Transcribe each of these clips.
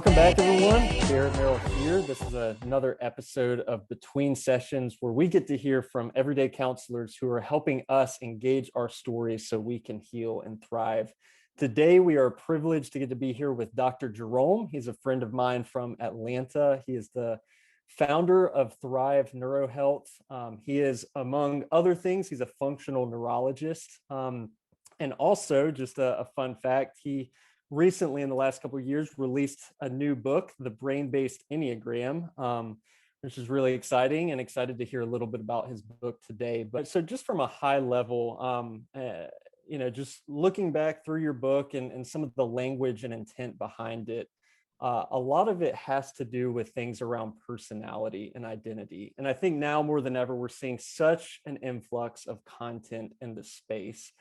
Welcome back, everyone. Garrett Merrill here. This is another episode of Between Sessions, where we get to hear from everyday counselors who are helping us engage our stories so we can heal and thrive. Today, we are privileged to get to be here with Dr. Jerome. He's a friend of mine from Atlanta. He is the founder of Thrive NeuroHealth. He is, among other things, he's a functional neurologist. And also, just a fun fact, he recently, in the last couple of years, released a new book, The Brain-Based Enneagram, which is really exciting, and excited to hear a little bit about his book today. But so just from a high level, just looking back through your book and some of the language and intent behind it, a lot of it has to do with things around personality and identity. And I think now more than ever, we're seeing such an influx of content in the space.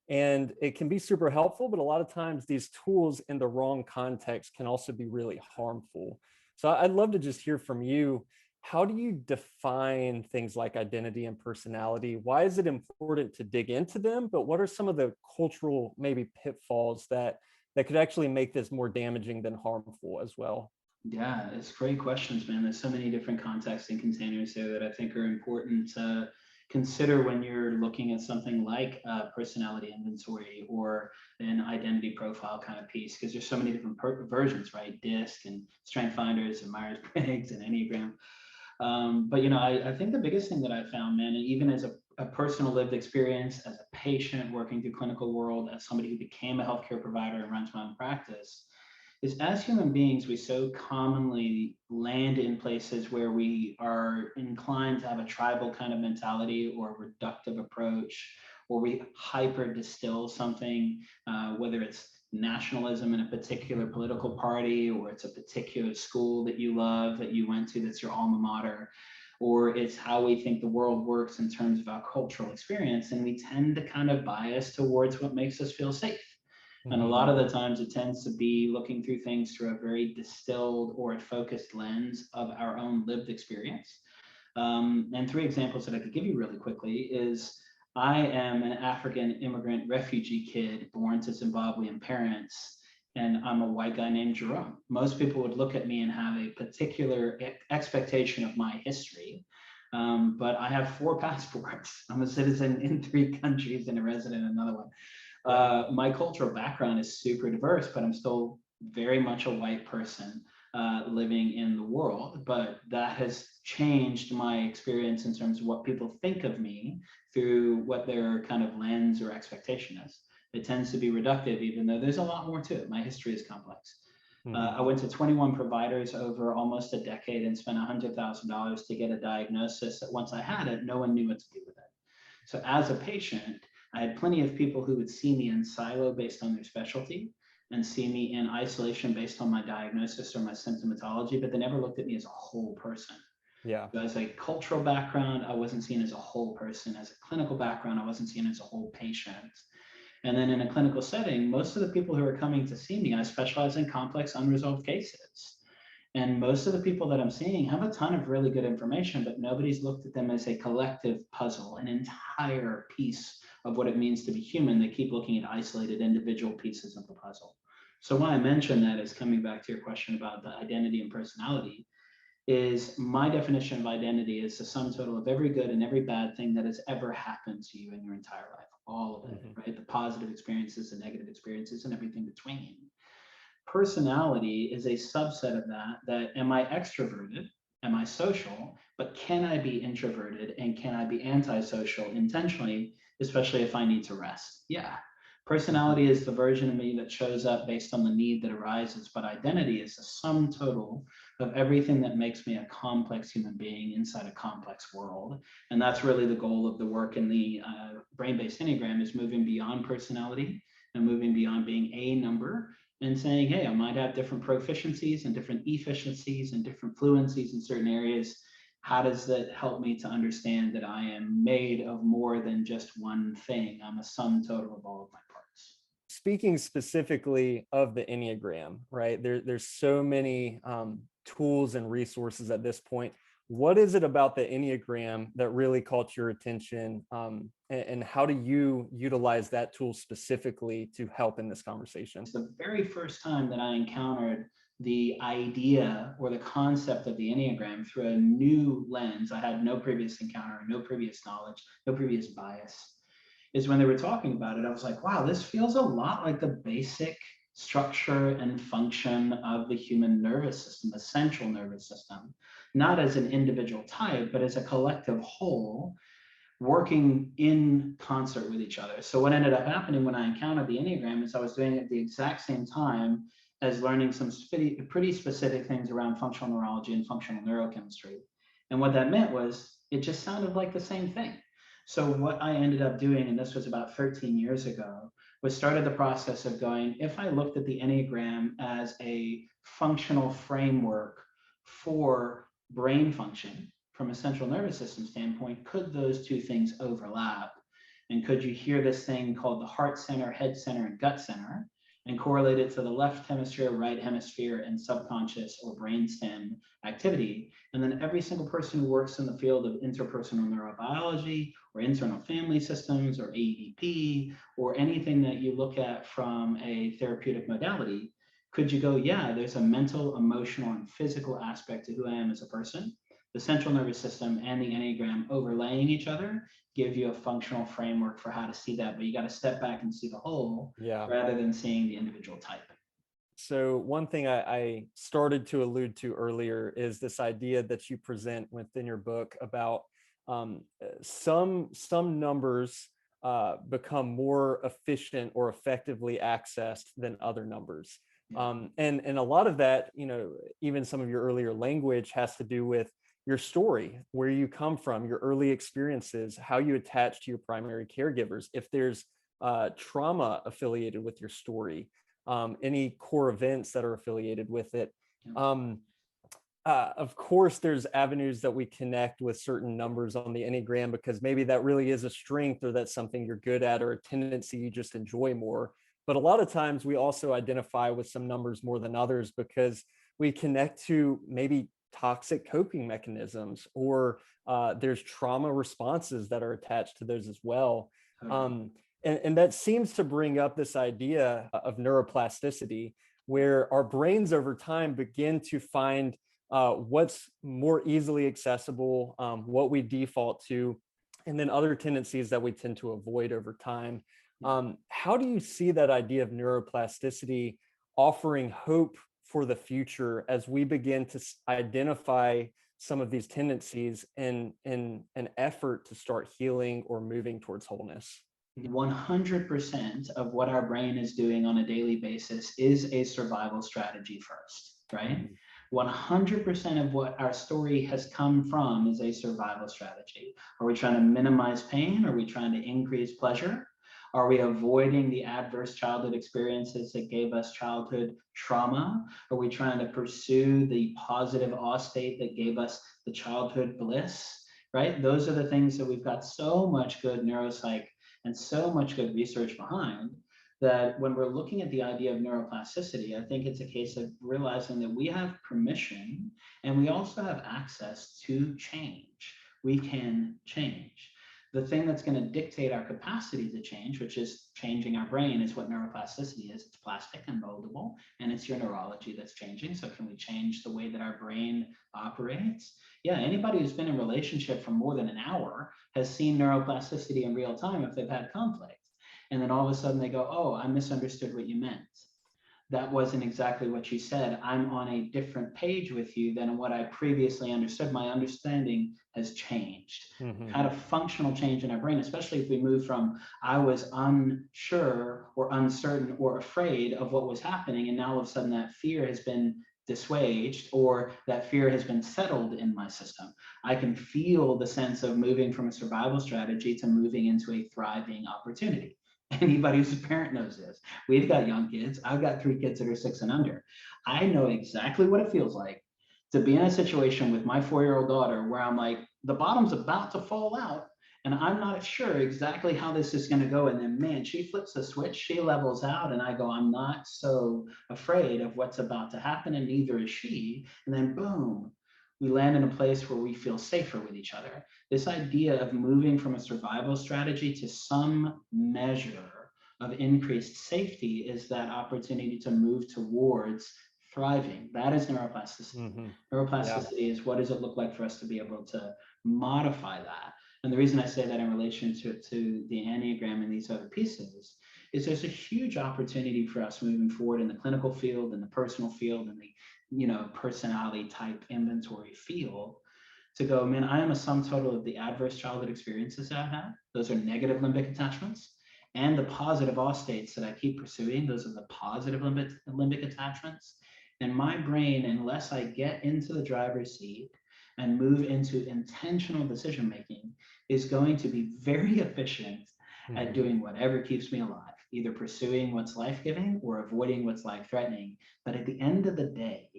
And it can be super helpful, but a lot of times these tools in the wrong context can also be really harmful. So I'd love to just hear from you. How do you define things like identity and personality? Why is it important to dig into them? But what are some of the cultural maybe pitfalls that could actually make this more damaging than harmful as well? Yeah, it's great questions, man. There's so many different contexts and containers there that I think are important to consider when you're looking at something like a personality inventory or an identity profile kind of piece, because there's so many different versions, right? DISC and Strength Finders and Myers-Briggs and Enneagram. I think the biggest thing that I found, man, and even as a personal lived experience, as a patient working through clinical world, as somebody who became a healthcare provider and runs my own practice, is as human beings, we so commonly land in places where we are inclined to have a tribal kind of mentality or a reductive approach, or we hyper distill something, whether it's nationalism in a particular political party, or it's a particular school that you love, that you went to, that's your alma mater, or it's how we think the world works in terms of our cultural experience. And we tend to kind of bias towards what makes us feel safe. And a lot of the times it tends to be looking through things through a very distilled or a focused lens of our own lived experience. And three examples that I could give you really quickly is I am an African immigrant refugee kid born to Zimbabwean parents, and I'm a white guy named Jerome. Most people would look at me and have a particular expectation of my history. But I have 4 passports. I'm a citizen in 3 countries and a resident in another one. My cultural background is super diverse, but I'm still very much a white person living in the world. But that has changed my experience in terms of what people think of me through what their kind of lens or expectation is. It tends to be reductive, even though there's a lot more to it. My history is complex. I went to 21 providers over almost a decade and spent $100,000 to get a diagnosis that once I had it, no one knew what to do with it. So as a patient, I had plenty of people who would see me in silo based on their specialty and see me in isolation based on my diagnosis or my symptomatology, but they never looked at me as a whole person. Yeah. So as a cultural background, I wasn't seen as a whole person. As a clinical background, I wasn't seen as a whole patient. And then in a clinical setting, most of the people who are coming to see me, I specialize in complex unresolved cases. And most of the people that I'm seeing have a ton of really good information, but nobody's looked at them as a collective puzzle, an entire piece of what it means to be human. They keep looking at isolated individual pieces of the puzzle. So why I mention that is coming back to your question about the identity and personality, is my definition of identity is the sum total of every good and every bad thing that has ever happened to you in your entire life, all of it, right? The positive experiences, the negative experiences, and everything between. Personality is a subset of that am I extroverted? Am I social? But can I be introverted and can I be antisocial intentionally, especially if I need to rest? Yeah. Personality is the version of me that shows up based on the need that arises, but identity is the sum total of everything that makes me a complex human being inside a complex world. And that's really the goal of the work in the brain-based Enneagram, is moving beyond personality and moving beyond being a number and saying, hey, I might have different proficiencies and different efficiencies and different fluencies in certain areas. How does that help me to understand that I am made of more than just one thing? I'm a sum total of all of my parts. Speaking specifically of the Enneagram, right? There's so many tools and resources at this point. What is it about the Enneagram that really caught your attention? And how do you utilize that tool specifically to help in this conversation? It's the very first time that I encountered the idea or the concept of the Enneagram through a new lens. I had no previous encounter, no previous knowledge, no previous bias. Is when they were talking about it, I was like, wow, this feels a lot like the basic structure and function of the human nervous system, the central nervous system, not as an individual type, but as a collective whole working in concert with each other. So what ended up happening when I encountered the Enneagram is I was doing it at the exact same time as learning some pretty specific things around functional neurology and functional neurochemistry. And what that meant was it just sounded like the same thing. So what I ended up doing, and this was about 13 years ago, was started the process of going, if I looked at the Enneagram as a functional framework for brain function, from a central nervous system standpoint, could those two things overlap? And could you hear this thing called the heart center, head center, and gut center, and correlate it to the left hemisphere, right hemisphere, and subconscious or brainstem activity? And then every single person who works in the field of interpersonal neurobiology or internal family systems or AEDP or anything that you look at from a therapeutic modality, could you go, yeah, there's a mental, emotional, and physical aspect to who I am as a person. The central nervous system and the Enneagram overlaying each other give you a functional framework for how to see that, but you got to step back and see the whole rather than seeing the individual type. So one thing I started to allude to earlier is this idea that you present within your book about some numbers become more efficient or effectively accessed than other numbers. And a lot of that, even some of your earlier language has to do with your story, where you come from, your early experiences, how you attach to your primary caregivers, if there's trauma affiliated with your story, any core events that are affiliated with it. Of course, there's avenues that we connect with certain numbers on the Enneagram because maybe that really is a strength or that's something you're good at or a tendency you just enjoy more. But a lot of times we also identify with some numbers more than others because we connect to maybe toxic coping mechanisms or there's trauma responses that are attached to those as well. And that seems to bring up this idea of neuroplasticity, where our brains over time begin to find what's more easily accessible, what we default to, and then other tendencies that we tend to avoid over time. How do you see that idea of neuroplasticity offering hope for the future as we begin to identify some of these tendencies in an effort to start healing or moving towards wholeness? 100% of what our brain is doing on a daily basis is a survival strategy first, right? 100% of what our story has come from is a survival strategy. Are we trying to minimize pain? Are we trying to increase pleasure? Are we avoiding the adverse childhood experiences that gave us childhood trauma? Are we trying to pursue the positive awe state that gave us the childhood bliss, right? Those are the things that we've got so much good neuropsych and so much good research behind that when we're looking at the idea of neuroplasticity, I think it's a case of realizing that we have permission and we also have access to change. We can change. The thing that's going to dictate our capacity to change, which is changing our brain, is what neuroplasticity is. It's plastic and moldable, and it's your neurology that's changing. So can we change the way that our brain operates? Yeah, anybody who's been in a relationship for more than an hour has seen neuroplasticity in real time if they've had conflict. And then all of a sudden they go, oh, I misunderstood what you meant. That wasn't exactly what you said. I'm on a different page with you than what I previously understood. My understanding has changed. Had a functional change in our brain, especially if we move from I was unsure or uncertain or afraid of what was happening, and now all of a sudden that fear has been dissuaged or that fear has been settled in my system. I can feel the sense of moving from a survival strategy to moving into a thriving opportunity. Anybody who's a parent knows this. We've got young kids. I've got 3 kids that are 6 and under. I know exactly what it feels like to be in a situation with my 4-year-old daughter where I'm like, the bottom's about to fall out and I'm not sure exactly how this is going to go. And then, man, she flips the switch, she levels out, and I go, I'm not so afraid of what's about to happen, and neither is she. And then, boom, we land in a place where we feel safer with each other. This idea of moving from a survival strategy to some measure of increased safety is that opportunity to move towards thriving. That is neuroplasticity. Mm-hmm. Yeah. Neuroplasticity is what does it look like for us to be able to modify that. And the reason I say that in relation to the Enneagram and these other pieces is there's a huge opportunity for us moving forward in the clinical field, in the personal field, and the personality type inventory field to go, man, I am a sum total of the adverse childhood experiences that I've had. Those are negative limbic attachments. And the positive all states that I keep pursuing, those are the positive limbic attachments. And my brain, unless I get into the driver's seat and move into intentional decision making, is going to be very efficient at doing whatever keeps me alive, either pursuing what's life-giving or avoiding what's life-threatening. But at the end of the day,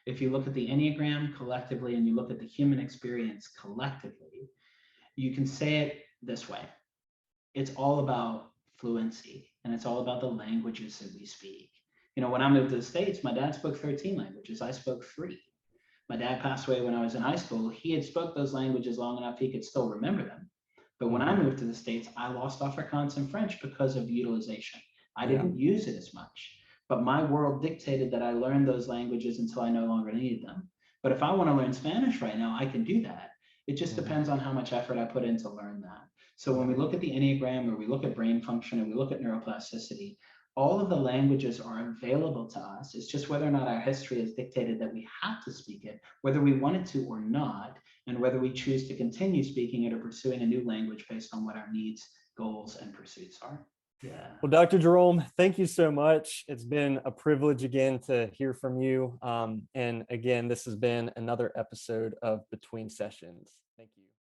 if you look at the Enneagram collectively and you look at the human experience collectively, you can say it this way. It's all about fluency, and it's all about the languages that we speak. When I moved to the States, my dad spoke 13 languages. I spoke 3. My dad passed away when I was in high school. He had spoke those languages long enough he could still remember them. But when I moved to the States, I lost Afrikaans and French because of utilization. I didn't use it as much, but my world dictated that I learned those languages until I no longer needed them. But if I want to learn Spanish right now, I can do that. It just depends on how much effort I put in to learn that. So when we look at the Enneagram, or we look at brain function, or we look at neuroplasticity, all of the languages are available to us. It's just whether or not our history has dictated that we have to speak it, whether we wanted to or not, and whether we choose to continue speaking it or pursuing a new language based on what our needs, goals, and pursuits are. Yeah. Well, Dr. Jerome, thank you so much. It's been a privilege again to hear from you. And again, this has been another episode of Between Sessions. Thank you.